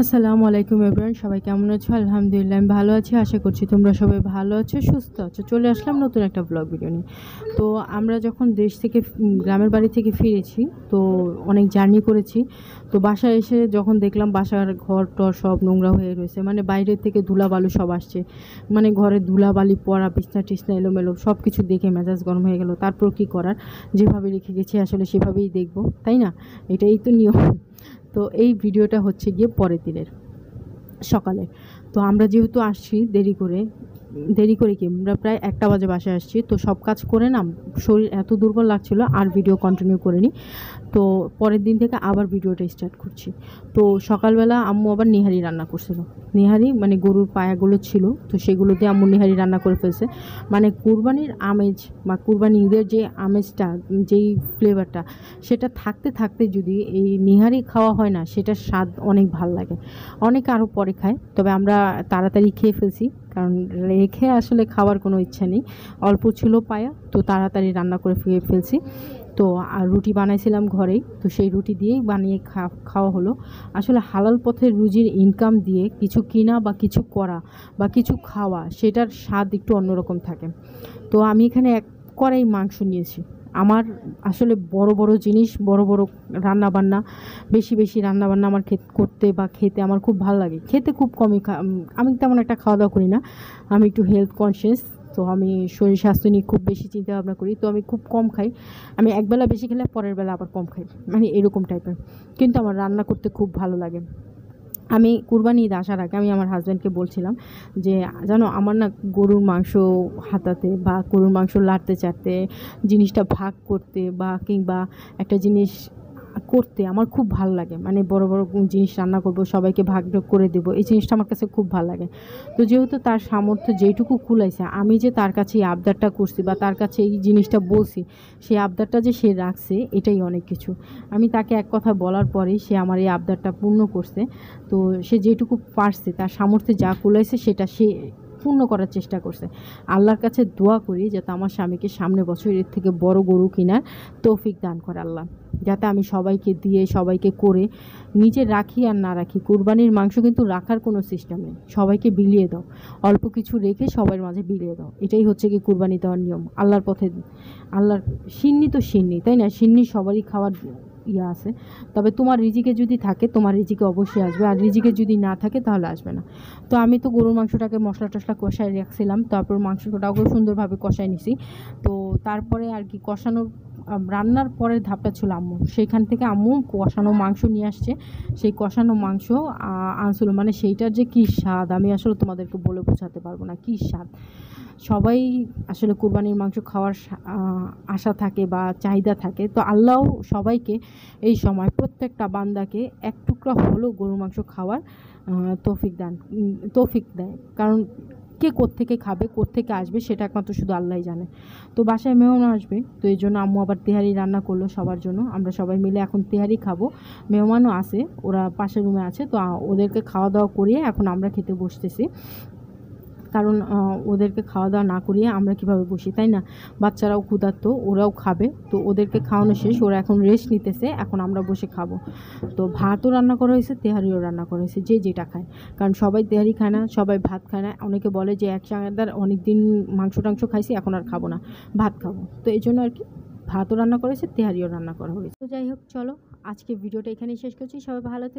আসসালামু আলাইকুম এভরিওয়ান, সবাই কেমন আছো? আলহামদুলিল্লাহ আমি ভালো আছি। আশা করছি তোমরা সবাই ভালো আছো, সুস্থ আছো। চলে আসলাম নতুন একটা ব্লগ ভিডিও নিয়ে। তো আমরা যখন দেশ থেকে গ্রামের বাড়ি থেকে ফিরেছি, তো অনেক জার্নি করেছি। তো বাসায় এসে যখন দেখলাম বাসার ঘর টর সব নোংরা হয়ে রয়েছে, মানে বাইরের থেকে ধুলাবালু সব আসছে, মানে ঘরে ধুলাবালি পড়া, বিছনা টিছনা এলোমেলো সব কিছু দেখে মেজাজ গরম হয়ে গেল। তারপর কী করার, যেভাবে রেখে গেছি আসলে সেভাবেই দেখবো, তাই না? এটাই তো নিয়ম। তো এই ভিডিওটা হচ্ছে গিয়ে পরের দিনের সকালে। তো আমরা যেহেতু আসছি দেরি করে কি আমরা প্রায় 1টা বাজে বাসায় আসছি। তো সব কাজ করে না শরীর এত দুর্বল লাগছিল, আর ভিডিও কন্টিনিউ করিনি। তো পরের দিন থেকে আবার ভিডিওটা স্টার্ট করছি। তো সকালবেলা আম্মু আবার নেহারি রান্না করছিল। নেহারি মানে গরুর পায়াগুলো ছিল, তো সেগুলো দিয়ে আম্মু নেহারি রান্না করে ফেলছে। মানে কুরবানির আমেজ বা কুরবানি ঈদের যে আমেজটা, যেই ফ্লেভারটা, সেটা থাকতে থাকতে যদি এই নেহারি খাওয়া হয় না, সেটার স্বাদ অনেক ভাল লাগে। অনেকে আরও পরে খায়, তবে আমরা তাড়াতাড়ি খেয়ে ফেলছি, কারণ রেখে আসলে খাওয়ার কোনো ইচ্ছা নেই। অল্প ছিল পায়া, তো তাড়াতাড়ি রান্না করে ফেলছি। তো আর রুটি বানাইছিলাম ঘরেই, তো সেই রুটি দিয়েই বানিয়ে খাওয়া হলো। আসলে হালাল পথের রুজির ইনকাম দিয়ে কিছু কিনা বা কিছু করা বা কিছু খাওয়া, সেটার স্বাদ একটু অন্যরকম থাকে। তো আমি এখানে 1 কড়াই মাংস নিয়েছি। আমার আসলে বড় বড় জিনিস, বড় বড় রান্নাবান্না, বেশি রান্নাবান্না আমার করতে বা খেতে আমার খুব ভালো লাগে। খেতে খুব কমই আমি তেমন একটা খাওয়া দাওয়া করি না। আমি একটু হেলথ কনসিয়াস, তো আমি শরীর স্বাস্থ্য নিয়ে খুব বেশি চিন্তা ভাবনা করি। তো আমি খুব কম খাই। আমি একবেলা বেশি খেলে পরের বেলা আবার কম খাই, মানে এরকম টাইপের। কিন্তু আমার রান্না করতে খুব ভালো লাগে। আমি কুরবানি ঈদ আসার আগে আমি আমার হাজব্যান্ডকে বলছিলাম যে, জানো আমার না গরুর মাংস হাতাতে বা গরুর মাংস লাড়তে চাড়তে, জিনিসটা ভাগ করতে বা কিংবা একটা জিনিস করতে আমার খুব ভালো লাগে। মানে বড় বড় জিনিস রান্না করব, সবাইকে ভাগ করে দেবো, এই জিনিসটা আমার কাছে খুব ভালো লাগে। তো যেহেতু তার সামর্থ্য যেইটুকু কুলাইছে, আমি যে তার কাছে এই আবদারটা করছি বা তার কাছে এই জিনিসটা বলছি, সেই আবদারটা যে সে রাখছে, এটাই অনেক কিছু। আমি তাকে এক কথা বলার পরেই সে আমার এই আবদারটা পূর্ণ করছে। তো সে যেটুকু পারছে, তার সামর্থ্যে যা কুলাইছে সেটা সে পূর্ণ করার চেষ্টা করছে। আল্লাহর কাছে দোয়া করি যাতে আমার স্বামীকে সামনের বছর এর থেকে বড় গরু কেনার তৌফিক দান করে আল্লাহ, যাতে আমি সবাইকে দিয়ে সবাইকে করে নিজে রাখি আর না রাখি। কুরবানির মাংস কিন্তু রাখার কোনো সিস্টেম নেই, সবাইকে বিলিয়ে দাও, অল্প কিছু রেখে সবার মাঝে বিলিয়ে দাও। এটাই হচ্ছে কি কুরবানি দেওয়ার নিয়ম আল্লাহর পথে। আল্লাহর সিন্নি তো সিন্নি, তাই না? সিন্নি সবারই খাওয়ার আছে। তবে তোমার রিজিকে যদি থাকে, তোমার রিজিকে অবশ্যই আসবে, আর রিজিকে যদি না থাকে তাহলে আসবে না। তো আমি তো গরুর মাংসটাকে মশলা টশলা কষায় রাখছিলাম, তারপর মাংসটাকেও সুন্দরভাবে কষায় নিছি। তো তারপরে আর কি কষানোর রান্নার পরের ধাপটা ছিল আম্মু। সেইখান থেকে আম্মু কষানো মাংস নিয়ে আসছে। সেই কষানো মাংস আনছিল, মানে সেইটার যে কী স্বাদ আমি আসলে তোমাদেরকে বলে বোঝাতে পারবো না, কী স্বাদ। সবাই আসলে কুরবানির মাংস খাওয়ার আশা থাকে বা চাহিদা থাকে। তো আল্লাহও সবাইকে এই সময় প্রত্যেকটা বান্দাকে এক টুকরা হলেও গরুর মাংস খাওয়ার তৌফিক দেয়। কারণ কে কোত্থেকে খাবে, কোত্থেকে আসবে, সেটা একমাত্র শুধু আল্লাহই জানে। তো বাসায় মেহমান আসবে, তো এই জন্য আম্মু আবার তেহারি রান্না করলো সবার জন্য। আমরা সবাই মিলে এখন তেহারি খাবো। মেহমানও আছে, ওরা পাশের রুমে আছে। তো ওদেরকে খাওয়া দাওয়া করিয়ে এখন আমরা খেতে বসতেছি। কারণ ওদেরকে খাওয়া দাওয়া না করিয়ে আমরা কীভাবে বসি, তাই না? বাচ্চারাও ক্ষুধার্ত, ওরাও খাবে। তো ওদেরকে খাওয়ানো শেষ, ওরা এখন রেস্ট নিতেছে, এখন আমরা বসে খাবো। তো ভাতও রান্না করা হয়েছে, তেহারিও রান্না করা হয়েছে, যে যেটা খায়। কারণ সবাই তেহারি খায় না, সবাই ভাত খায় না। অনেকে বলে যে একসঙ্গে অনেক দিন মাংস টাংস খাইছি, এখন আর খাবো না, ভাত খাবো। তো এই জন্য আর কি ভাতও রান্না করেছে, তেহারিও রান্না করা হয়েছে। তো যাই হোক, চলো আজকে ভিডিওটা এখানেই শেষ করছি। সবাই ভালো থেকো।